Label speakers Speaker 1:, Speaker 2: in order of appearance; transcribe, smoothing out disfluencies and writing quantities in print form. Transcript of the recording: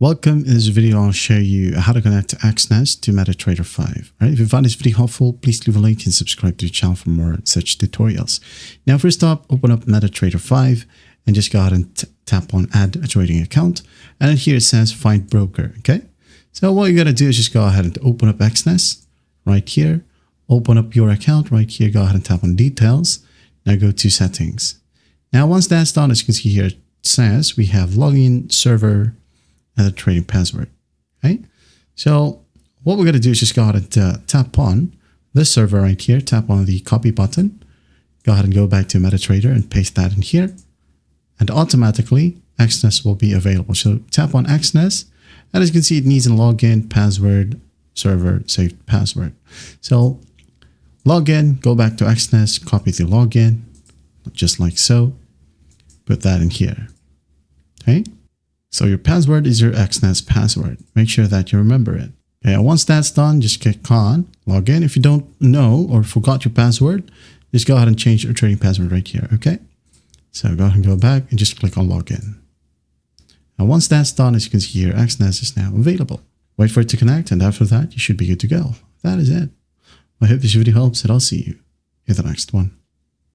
Speaker 1: Welcome. In this video, I'll show you how to connect Exness to MetaTrader 5. All right, if you found this video helpful, please leave a like and subscribe to the channel for more such tutorials. Now, first up, open up MetaTrader 5 and just go ahead and tap on Add a Trading Account. And then here it says Find Broker. Okay, so what you got to do is just go ahead and open up Exness right here. Open up your account right here. Go ahead and tap on Details. Now go to Settings. Now, once that's done, as you can see here, it says we have login, server, and the trading password. Okay, so what we're going to do is just go ahead and tap on this server right here, tap on the copy button, go ahead and go back to MetaTrader and paste that in here, and automatically Exness will be available. So tap on Exness, and as you can see, it needs a login, password, server, saved password. So log in, go back to Exness, copy the login, just like so, put that in here. Okay. So your password is your Exness password. Make sure that you remember it. Okay, and once that's done, just click on login. If you don't know or forgot your password, just go ahead and change your trading password right here. Okay, so go ahead and go back and just click on login. And once that's done, as you can see here, Exness is now available. Wait for it to connect, and after that, you should be good to go. That is it. I hope this video helps, and I'll see you in the next one.